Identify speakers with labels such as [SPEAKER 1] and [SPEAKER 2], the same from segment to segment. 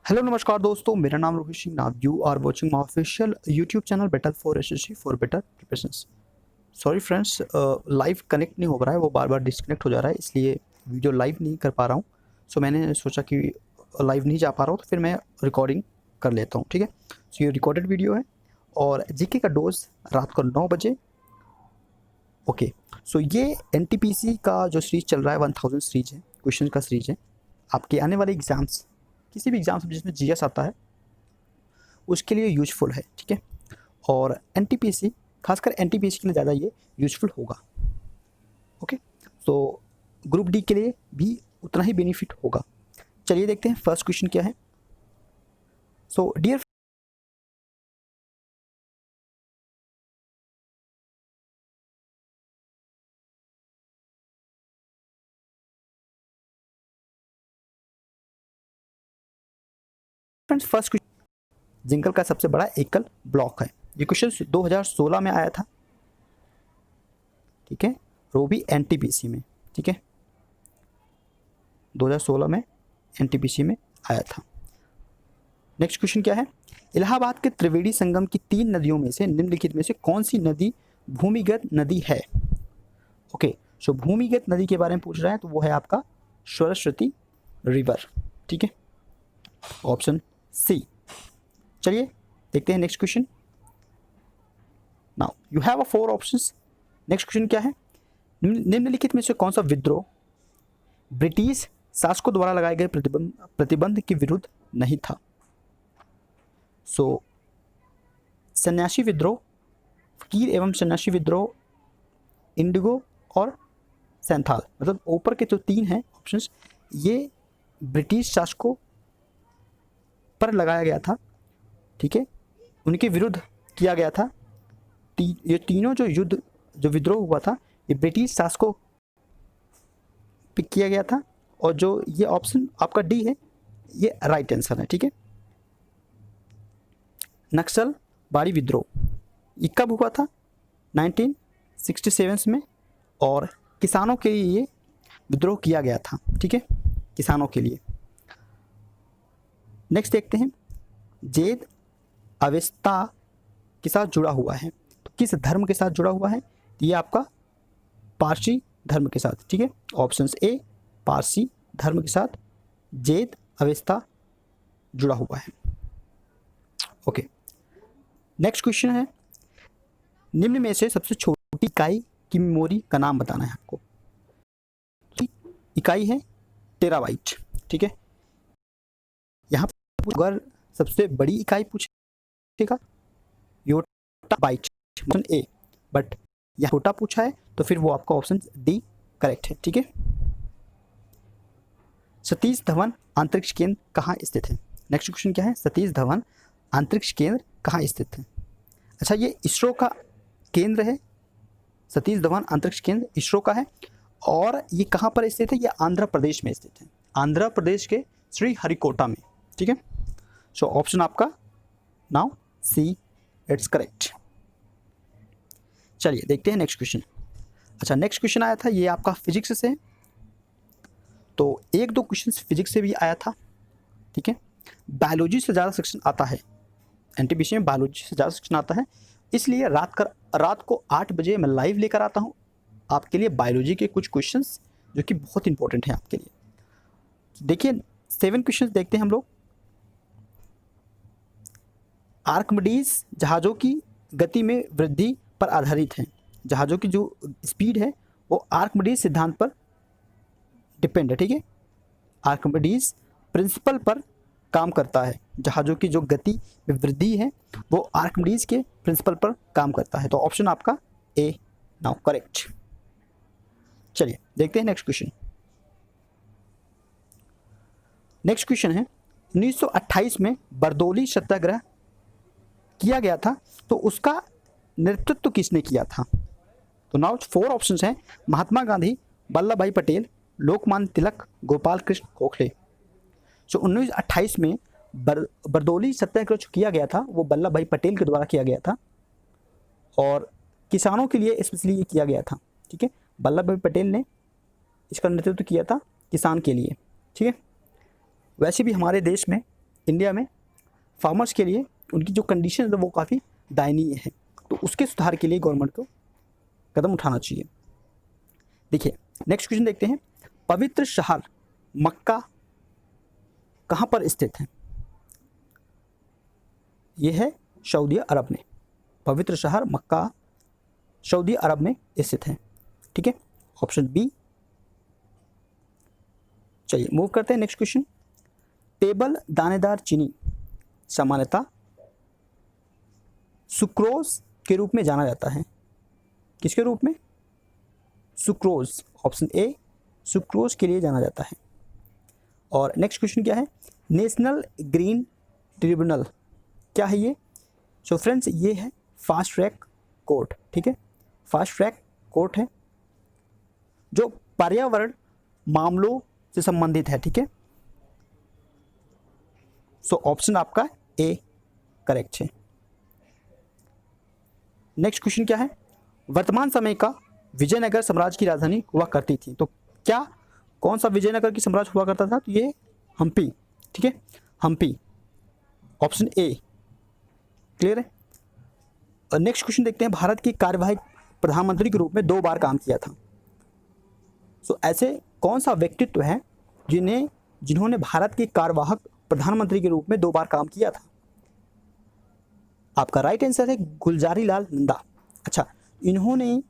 [SPEAKER 1] Hello नमस्कार दोस्तों, मेरा नाम Rohit Singh Nath. You are watching my official YouTube channel better for SSC for better preparations. Sorry friends, live connect नहीं हो रहा है, वो बार बार डिस्कनेक्ट हो जा रहा है, इसलिए वीडियो लाइव नहीं कर पा रहा हूँ। सो मैंने सोचा कि लाइव नहीं जा पा रहा हूँ तो फिर मैं रिकॉर्डिंग कर लेता हूँ। ठीक है, सो ये रिकॉर्डेड वीडियो है और जीके का डोज रात को 9 बजे। ओके, सो ये एनटीपीसी का जो सीरीज चल रहा है 1000 सीरीज है, क्वेश्चन का सीरीज है। आपके आने वाले एग्जाम्स, किसी भी एग्जाम्स जिसमें जीएस आता है उसके लिए यूजफुल है। ठीक है, और एनटीपीसी, खासकर एनटीपीसी के लिए ज़्यादा ये यूजफुल होगा। ओके, तो ग्रुप डी के लिए भी उतना ही बेनिफिट होगा। चलिए देखते हैं फर्स्ट क्वेश्चन क्या है। So dear friends, first question jingle का सबसे बड़ा एकल ब्लॉक है। ये क्वेश्चन 2016 में आया था। ठीक है, वो भी एनटीपीसी में। ठीक है, 2016 में एनटीपीसी में आया था। नेक्स्ट क्वेश्चन क्या है। इलाहाबाद के त्रिवेणी संगम की 3 नदियों में से निम्नलिखित में से कौन सी नदी भूमिगत नदी है। ओके, सो भूमिगत नदी के बारे में पूछ रहा है तो वो है आपका सरस्वती रिवर। ठीक है, ऑप्शन सी। चलिए देखते हैं next question. Now you have a 4 options. Next question क्या है। निम्नलिखित में से कौन सा विद्रोह ब्रिटिश शासकों द्वारा लगाए गए प्रतिबंध के विरुद्ध नहीं था। सो सन्यासी विद्रोह, फकीर एवं सन्यासी विद्रोह, इंडिगो और सैंथाल, मतलब ऊपर के जो 3 हैं ऑप्शंस, ये ब्रिटिश शासकों पर लगाया गया था। ठीक है, उनके विरुद्ध किया गया था। ये तीनों जो युद्ध, जो विद्रोह हुआ था, ये ब्रिटिश शासकों पे किया गया था। और जो ये ऑप्शन आपका डी है, ये राइट आंसर है। ठीक है, नक्सल बाड़ी विद्रोह ये कब हुआ था, 1967 में, और किसानों के लिए ये विद्रोह किया गया था। ठीक है, किसानों के लिए। नेक्स्ट देखते हैं, जैद अवेस्ता के साथ जुड़ा हुआ है, तो किस धर्म के साथ जुड़ा हुआ है। ये आपका पारसी धर्म के साथ। ठीक है, ऑप्शन ए पारसी धर्म के साथ जैद अवेस्ता जुड़ा हुआ है। ओके, नेक्स्ट क्वेश्चन है, निम्न में से सबसे छोटी इकाई की मेमोरी का नाम बताना है आपको। इकाई है टेराबाइट। ठीक है, यहाँ अगर सबसे बड़ी इकाई पूछेगा yotta byte, option A, but यहाँ छोटा पूछा है तो फिर वो आपका ऑप्शन डी करेक्ट है। ठीक है, सतीश धवन अंतरिक्ष केंद्र कहाँ स्थित है। नेक्स्ट क्वेश्चन क्या है, सतीश धवन अंतरिक्ष केंद्र कहाँ स्थित है। अच्छा, ये इसरो का केंद्र है। सतीश धवन अंतरिक्ष केंद्र इसरो का है और ये कहाँ पर स्थित है, ये आंध्र प्रदेश में स्थित है, आंध्र प्रदेश के श्रीहरिकोटा में। ठीक है, सो ऑप्शन आपका नाउ सी, इट्स करेक्ट। चलिए देखते हैं नेक्स्ट क्वेश्चन। अच्छा, नेक्स्ट क्वेश्चन आया था, ये आपका फिजिक्स से है, तो 1-2 क्वेश्चन फिजिक्स से भी आया था। ठीक है, बायोलॉजी से ज़्यादा सेक्शन आता है, एनटीपीसी में बायोलॉजी से ज़्यादा सेक्शन आता है, इसलिए रात को 8 बजे मैं लाइव लेकर आता हूँ आपके लिए बायोलॉजी के कुछ क्वेश्चंस जो कि बहुत इंपॉर्टेंट हैं आपके लिए। देखिए 7 क्वेश्चंस देखते हैं हम लोग। आर्किमिडीज जहाज़ों की गति में वृद्धि पर आधारित है। जहाज़ों की जो स्पीड है वो आर्किमिडीज सिद्धांत पर डिपेंड है। ठीक है, आर्किमिडीज प्रिंसिपल पर काम करता है। जहाज़ों की जो गति में वृद्धि है वो आर्किमिडीज के प्रिंसिपल पर काम करता है, तो ऑप्शन आपका ए नाउ करेक्ट। चलिए देखते हैं नेक्स्ट क्वेश्चन। नेक्स्ट क्वेश्चन है, 1928 में बरदौली सत्याग्रह किया गया था, तो उसका नेतृत्व किसने किया था। तो नाउ 4 ऑप्शंस हैं, महात्मा गांधी, वल्लभ भाई पटेल, लोकमान्य तिलक, गोपाल कृष्ण गोखले। सो 1928 में बरदौली सत्याग्रह जो किया गया था वो वल्लभ भाई पटेल के द्वारा किया गया था और किसानों के लिए स्पेशली ये किया गया था। ठीक है, वल्लभ भाई पटेल ने इसका नेतृत्व किया था किसान के लिए। ठीक है, वैसे भी हमारे देश में इंडिया में फार्मर्स के लिए उनकी जो कंडीशन है वो काफ़ी दयनीय है, तो उसके सुधार के लिए गवर्नमेंट को कदम उठाना चाहिए। देखिए नेक्स्ट क्वेश्चन देखते हैं, पवित्र शहर मक्का कहाँ पर स्थित है? ये है सऊदी अरब में। पवित्र शहर मक्का सऊदी अरब में स्थित है, ठीक है, ऑप्शन बी। चलिए मूव करते हैं नेक्स्ट क्वेश्चन, टेबल दानेदार चीनी सामान्यतः सुक्रोज के रूप में जाना जाता है। किसके रूप में? सुक्रोज, ऑप्शन ए, सुक्रोज के लिए जाना जाता है। और नेक्स्ट क्वेश्चन क्या है, नेशनल ग्रीन ट्रिब्यूनल क्या है ये? सो फ्रेंड्स ये है फास्ट ट्रैक कोर्ट, ठीक है, फास्ट ट्रैक कोर्ट है जो पर्यावरण मामलों से संबंधित है, ठीक है। सो ऑप्शन आपका ए करेक्ट है। नेक्स्ट क्वेश्चन क्या है, वर्तमान समय का विजयनगर साम्राज्य की राजधानी हुआ करती थी, तो क्या कौन सा विजयनगर की साम्राज्य हुआ करता था? तो ये हम्पी, ठीक है, हम्पी, ऑप्शन ए क्लियर है। और नेक्स्ट क्वेश्चन देखते हैं, भारत के कार्यवाहक प्रधानमंत्री के रूप में 2 बार काम किया था। सो ऐसे कौन सा व्यक्तित्व है जिन्होंने भारत के कार्यवाहक प्रधानमंत्री के रूप में 2 बार काम किया था? आपका राइट आंसर है गुलजारी लाल नंदा। अच्छा, इन्होंने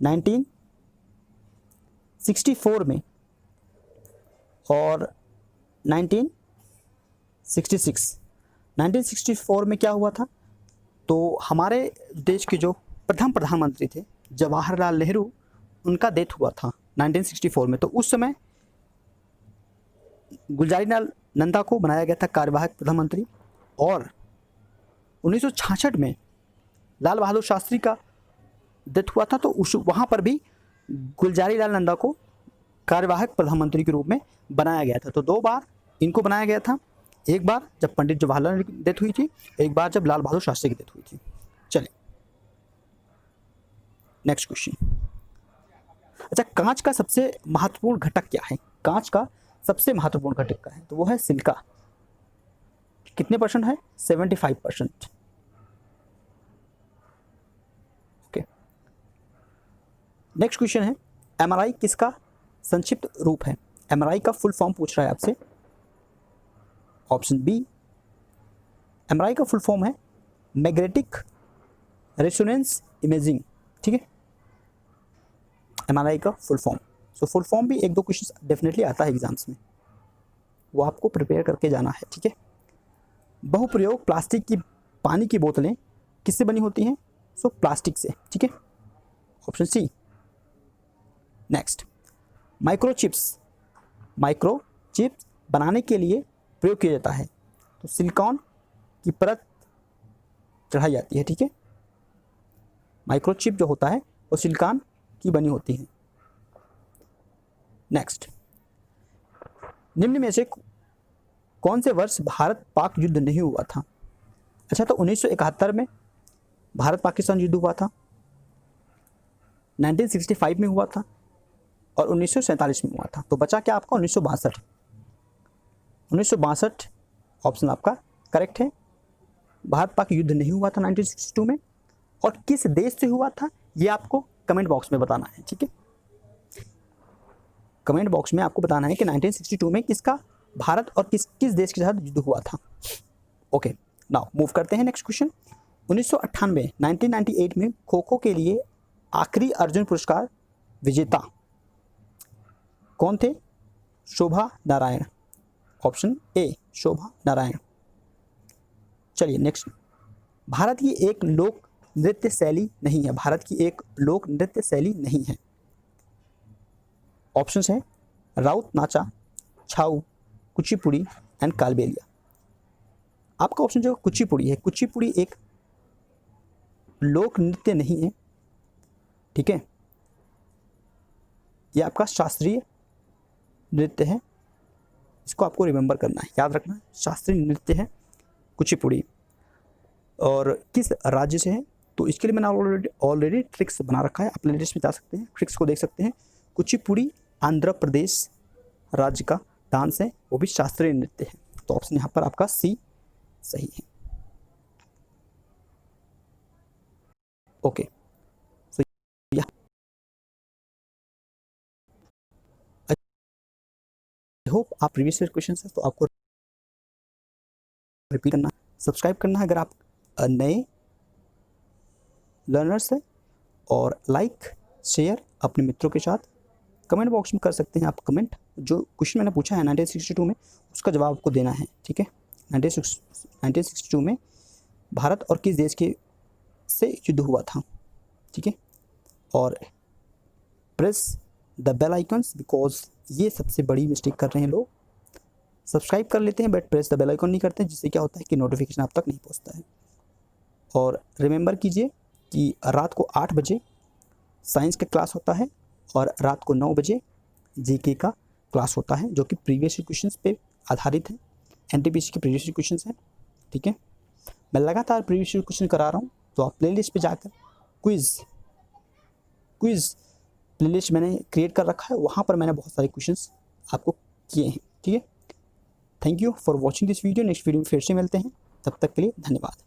[SPEAKER 1] 1964 में और 1964 में क्या हुआ था, तो हमारे देश के जो प्रथम प्रधानमंत्री थे जवाहरलाल नेहरू, उनका डेथ हुआ था 1964 में। तो उस समय गुलजारी लाल नंदा को बनाया गया था कार्यवाहक प्रधानमंत्री, और 1966 में लाल बहादुर शास्त्री का डेथ हुआ था, तो वहाँ पर भी गुलजारी लाल नंदा को कार्यवाहक प्रधानमंत्री के रूप में बनाया गया था। तो 2 बार इनको बनाया गया था, एक बार जब पंडित जवाहरलाल नेहरू की डेथ हुई थी, एक बार जब लाल बहादुर शास्त्री की डेथ हुई थी। चलिए नेक्स्ट क्वेश्चन। अच्छा, कांच का सबसे महत्वपूर्ण घटक क्या है? कांच का सबसे महत्वपूर्ण घटक क्या है? तो वो है सिलिका। कितने परसेंट है? 75%। ओके, नेक्स्ट क्वेश्चन है, एमआरआई किसका संक्षिप्त रूप है? एमआरआई का फुल फॉर्म पूछ रहा है आपसे, ऑप्शन बी। एमआरआई का फुल फॉर्म है मैग्नेटिक रेजोनेंस इमेजिंग, ठीक है, एमआरआई का full form. So full form भी 1-2 क्वेश्चन डेफिनेटली आता है एग्जाम्स में, वो आपको प्रिपेयर करके जाना है, ठीक है। बहुप्रयोग प्लास्टिक की पानी की बोतलें किससे बनी होती हैं? सो प्लास्टिक से, ठीक है, ऑप्शन सी। नेक्स्ट, माइक्रोचिप्स बनाने के लिए प्रयोग किया जाता है, तो सिलिकॉन की परत चढ़ाई जाती है, ठीक है। माइक्रोचिप जो होता है वो सिलिकॉन की बनी होती है। नेक्स्ट, निम्न में से कौन से वर्ष भारत पाक युद्ध नहीं हुआ था? अच्छा, तो 1971 में भारत पाकिस्तान युद्ध हुआ था, 1965 में हुआ था, और 1947 में हुआ था। तो बचा क्या आपका? 1962। 1962 ऑप्शन आपका करेक्ट है। भारत पाक युद्ध नहीं हुआ था 1962 में, और किस देश से हुआ था ये आपको कमेंट बॉक्स में बताना है, ठीक है। कमेंट बॉक्स में आपको बताना है कि 1962 में किसका भारत और किस देश के साथ युद्ध हुआ था। ओके, नाउ मूव करते हैं नेक्स्ट क्वेश्चन। 1998 में खो खो के लिए आखिरी अर्जुन पुरस्कार विजेता कौन थे? शोभा नारायण, ऑप्शन ए शोभा नारायण। चलिए नेक्स्ट, भारत की एक लोक नृत्य शैली नहीं है, भारत की एक लोक नृत्य शैली नहीं है। ऑप्शंस हैं राउत नाचा, छाऊ, कुचिपुड़ी एंड कालबेलिया। आपका ऑप्शन जो कुचिपुड़ी है, कुचिपुड़ी एक लोक नृत्य नहीं है, ठीक है, यह आपका शास्त्रीय नृत्य है, इसको आपको रिमेंबर करना है, याद रखना है, शास्त्रीय नृत्य है कुचिपुड़ी। और किस राज्य से है? तो इसके लिए मैंने ऑलरेडी ट्रिक्स बना रखा है, आप प्लेलिस्ट में जा सकते हैं, ट्रिक्स को देख सकते हैं। कुचिपुड़ी आंध्र प्रदेश राज्य का डांस है, वो भी शास्त्रीय नृत्य है, तो ऑप्शन यहाँ पर आपका सी सही है। ओके, सो या आई होप आप प्रीवियस ईयर क्वेश्चन है तो आपको रिपीट करना, सब्सक्राइब करना है अगर आप नए लर्नर्स हैं, और लाइक शेयर अपने मित्रों के साथ। कमेंट बॉक्स में कर सकते हैं आप कमेंट, जो क्वेश्चन मैंने पूछा है 1962 में उसका जवाब आपको देना है, ठीक है। 1962 में भारत और किस देश के से युद्ध हुआ था, ठीक है। और press the bell icons, because ये सबसे बड़ी मिस्टेक कर रहे हैं लोग, सब्सक्राइब कर लेते हैं but press the bell icon नहीं करते, जिससे क्या होता है कि नोटिफिकेशन आप तक नहीं पहुंचता है। और रिमेंबर कीजिए कि रात को 8 बजे साइंस का क्लास होता है और रात को 9 बजे जीके का क्लास होता है, जो कि प्रीवियस क्वेश्चंस पे आधारित है, एनटीपीसी के प्रीवियस क्वेश्चंस हैं, ठीक है। मैं लगातार प्रीवियस क्वेश्चन करा रहा हूँ, तो आप प्लेलिस्ट पे जाकर क्विज़ प्लेलिस्ट मैंने क्रिएट कर रखा है, वहाँ पर मैंने बहुत सारे क्वेश्चंस आपको किए हैं, ठीक है। Thank you for watching this video. Next video में फिर से मिलते हैं, तब तक के लिए धन्यवाद।